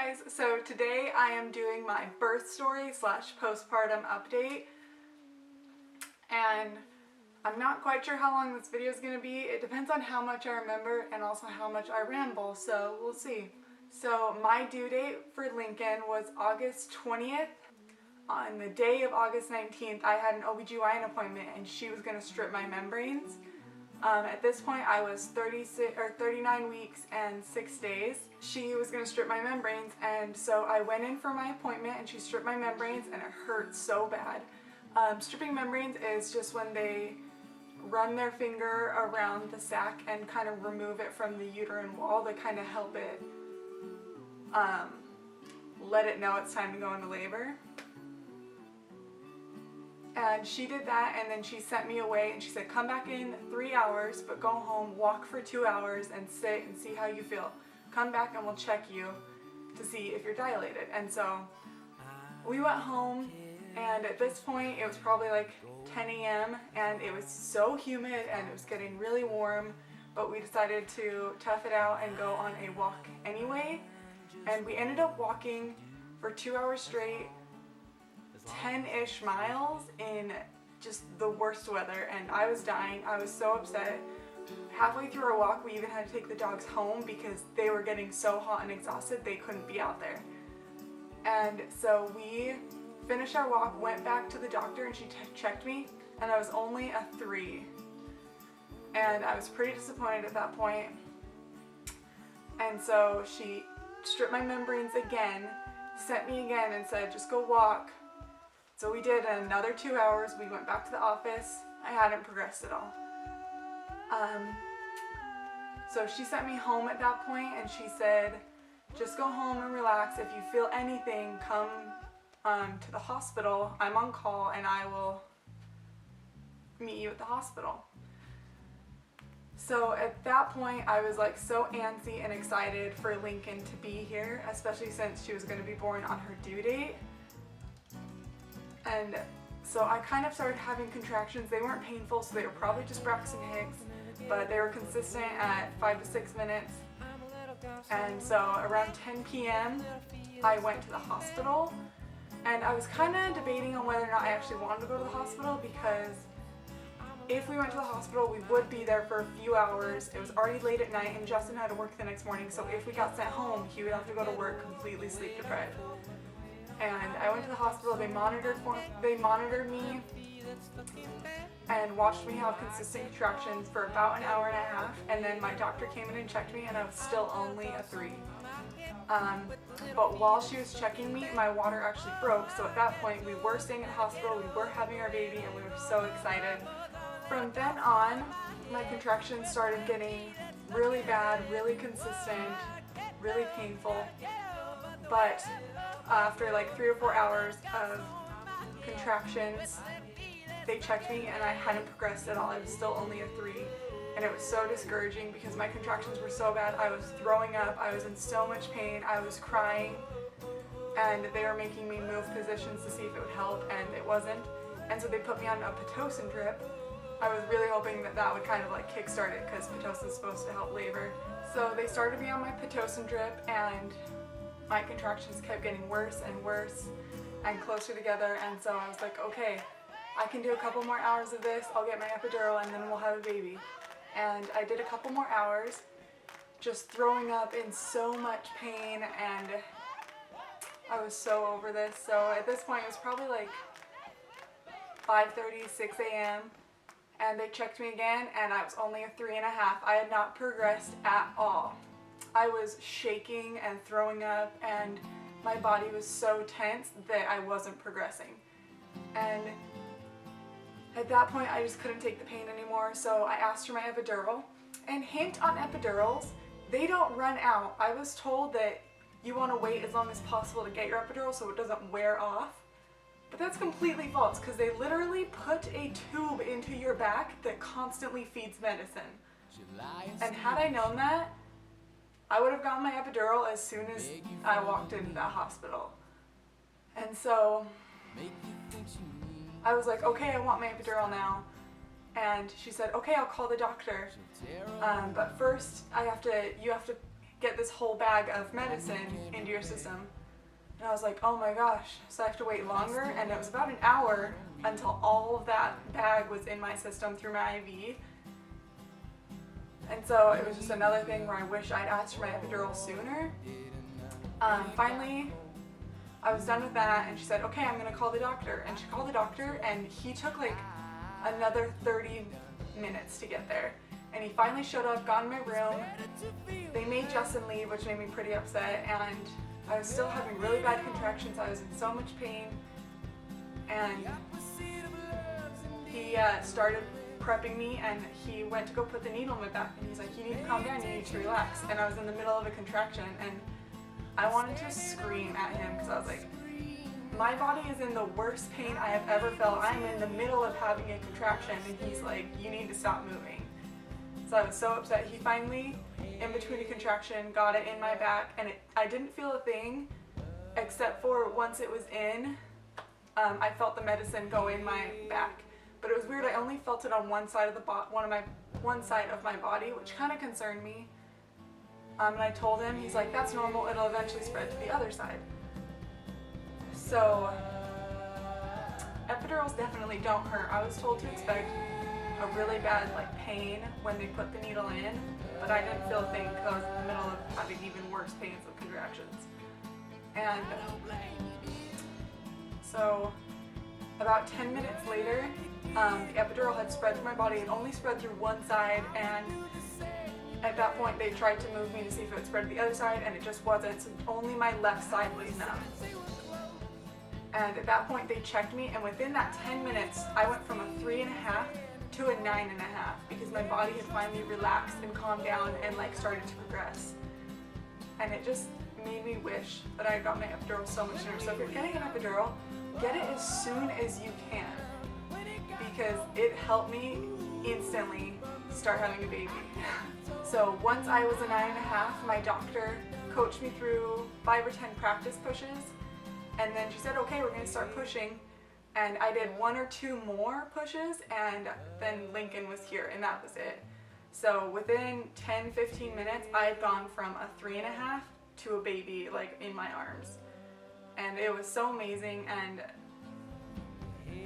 guys, so today I am doing my birth story slash postpartum update, and I'm not quite sure how long this video is going to be. It depends on how much I remember and also how much I ramble, so we'll see. So my due date for Lincoln was August 20th. On the day of August 19th, I had an OBGYN appointment and she was going to strip my membranes. At this point, I was 39 weeks and 6 days. She was going to strip my membranes, and so I went in for my appointment and she stripped my membranes and it hurt so bad. Stripping membranes is just when they run their finger around the sac and kind of remove it from the uterine wall to kind of help it let it know it's time to go into labor. And she did that, and then she sent me away and she said, come back in 3 hours, but go home, walk for 2 hours and sit and see how you feel. Come back and we'll check you to see if you're dilated. And so we went home, and at this point it was probably like 10 a.m. and it was so humid and it was getting really warm, but we decided to tough it out and go on a walk anyway. And we ended up walking for 2 hours straight, 10-ish miles in just the worst weather, and I was dying. I was so upset. Halfway through our walk, we even had to take the dogs home because they were getting so hot and exhausted they couldn't be out there. And so we finished our walk, went back to the doctor, and she checked me, and I was only a 3. And I was pretty disappointed at that point. And so she stripped my membranes again, sent me again, and said, just go walk. So we did another 2 hours. We went back to the office. I hadn't progressed at all. So she sent me home at that point, and she said, just go home and relax. If you feel anything, come to the hospital. I'm on call and I will meet you at the hospital. So at that point, I was like so antsy and excited for Lincoln to be here, especially since she was going to be born on her due date. And so I kind of started having contractions. They weren't painful, so they were probably just Braxton Hicks, but they were consistent at 5 to 6 minutes. And so around 10 p.m. I went to the hospital, and I was kind of debating on whether or not I actually wanted to go to the hospital, because if we went to the hospital, we would be there for a few hours. It was already late at night, and Justin had to work the next morning, so if we got sent home, he would have to go to work completely sleep deprived. And I went to the hospital. They monitored me and watched me have consistent contractions for about an hour and a half, and then my doctor came in and checked me, and I was still only a 3. But while she was checking me, my water actually broke, so at that point we were staying at the hospital, we were having our baby, and we were so excited. From then on, my contractions started getting really bad, really consistent, really painful, but after like 3 or 4 hours of contractions, they checked me and I hadn't progressed at all. I was still only a 3, and it was so discouraging because my contractions were so bad. I was throwing up, I was in so much pain, I was crying, and they were making me move positions to see if it would help, and it wasn't. And so they put me on a Pitocin drip. I was really hoping that that would kind of like kickstart it, because Pitocin is supposed to help labor. So they started me on my Pitocin drip, and my contractions kept getting worse and worse and closer together, and so I was like, okay, I can do a couple more hours of this, I'll get my epidural, and then we'll have a baby. And I did a couple more hours, just throwing up in so much pain, and I was so over this. So at this point, it was probably like 5:30, 6 a.m., and they checked me again, and I was only a 3.5. I had not progressed at all. I was shaking and throwing up, and my body was so tense that I wasn't progressing. And at that point, I just couldn't take the pain anymore, so I asked for my epidural. And hint on epidurals, they don't run out. I was told that you want to wait as long as possible to get your epidural so it doesn't wear off. But that's completely false, because they literally put a tube into your back that constantly feeds medicine. And had I known that, I would have gotten my epidural as soon as I walked into that hospital. And so I was like, okay, I want my epidural now. And she said, okay, I'll call the doctor. But first you have to get this whole bag of medicine into your system. And I was like, oh my gosh, so I have to wait longer? And it was about an hour until all of that bag was in my system through my IV. And so it was just another thing where I wish I'd asked for my epidural sooner. Finally, I was done with that, and she said, okay, I'm gonna call the doctor. And she called the doctor, and he took like another 30 minutes to get there. And he finally showed up, got in my room. They made Justin leave, which made me pretty upset, and I was still having really bad contractions. I was in so much pain, and he started prepping me, and he went to go put the needle in my back, and he's like, you need to calm down, you need to relax. And I was in the middle of a contraction, and I wanted to scream at him because I was like, my body is in the worst pain I have ever felt. I'm in the middle of having a contraction, and he's like, you need to stop moving. So I was so upset. He finally, in between a contraction, got it in my back, and I didn't feel a thing except for once it was in, I felt the medicine go in my back. But it was weird. I only felt it on one side of one side of my body, which kind of concerned me. And I told him, he's like, that's normal. It'll eventually spread to the other side. So epidurals definitely don't hurt. I was told to expect a really bad pain when they put the needle in, but I didn't feel a thing because I was in the middle of having even worse pains of contractions. And so about 10 minutes later, the epidural had spread through my body. It only spread through one side, and at that point they tried to move me to see if it would spread to the other side, and it just wasn't. So only my left side was numb. And at that point they checked me, and within that 10 minutes I went from a 3.5 to a 9.5 because my body had finally relaxed and calmed down and started to progress. And it just made me wish that I had got my epidural so much sooner. So if you're getting an epidural, get it as soon as you can, because it helped me instantly start having a baby. So once I was a 9.5, my doctor coached me through 5 or 10 practice pushes, and then she said, okay, we're going to start pushing. And I did 1 or 2 more pushes, and then Lincoln was here, and that was it. So within 10-15 minutes, I had gone from a 3.5 to a baby in my arms. And it was so amazing, and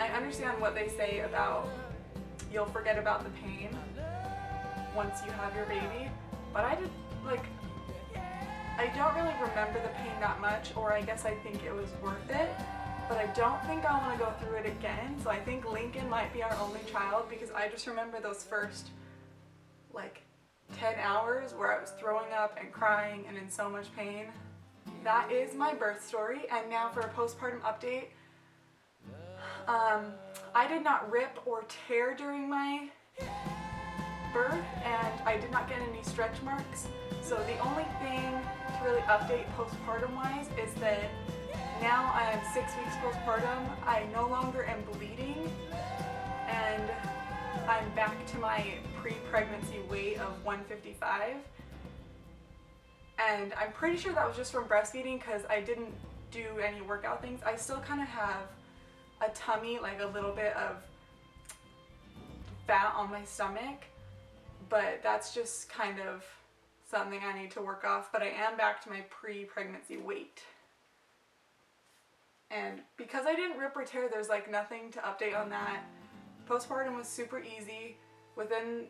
I understand what they say about you'll forget about the pain once you have your baby, but I don't really remember the pain that much, or I guess I think it was worth it, but I don't think I want to go through it again. So I think Lincoln might be our only child, because I just remember those first 10 hours where I was throwing up and crying and in so much pain. That is my birth story, and now for a postpartum update. I did not rip or tear during my birth, and I did not get any stretch marks. So the only thing to really update postpartum wise is that now I am 6 weeks postpartum. I no longer am bleeding, and I'm back to my pre-pregnancy weight of 155. And I'm pretty sure that was just from breastfeeding because I didn't do any workout things. I still kind of have a tummy, a little bit of fat on my stomach, but that's just kind of something I need to work off. But I am back to my pre-pregnancy weight. And because I didn't rip or tear, there's nothing to update on that. Postpartum was super easy. Within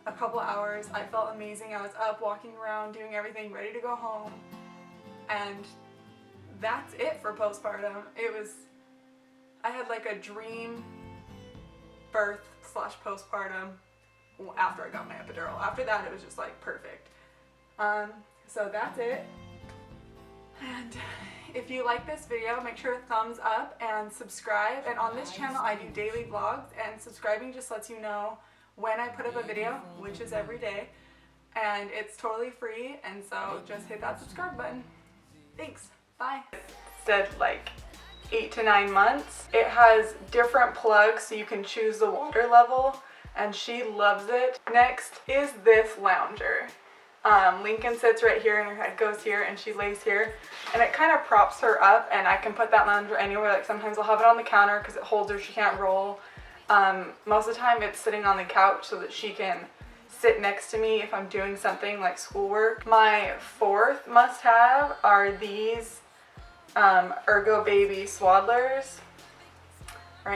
a couple hours, I felt amazing. I was up, walking around, doing everything, ready to go home. And that's it for postpartum. I had a dream birth / postpartum after I got my epidural. After that, it was just perfect. So that's it. And if you like this video, make sure to thumbs up and subscribe. And on this channel, I do daily vlogs, and subscribing just lets you know when I put up a video, which is every day. And it's totally free, and so just hit that subscribe button. Thanks. Bye. It said 8 to 9 months. It has different plugs so you can choose the water level, and she loves it. Next is this lounger. Lincoln sits right here and her head goes here and she lays here, and it kind of props her up, and I can put that lounger anywhere. Sometimes I'll have it on the counter because it holds her, she can't roll. Most of the time it's sitting on the couch so that she can sit next to me if I'm doing something like schoolwork. My fourth must-have are these Ergo Baby Swaddlers.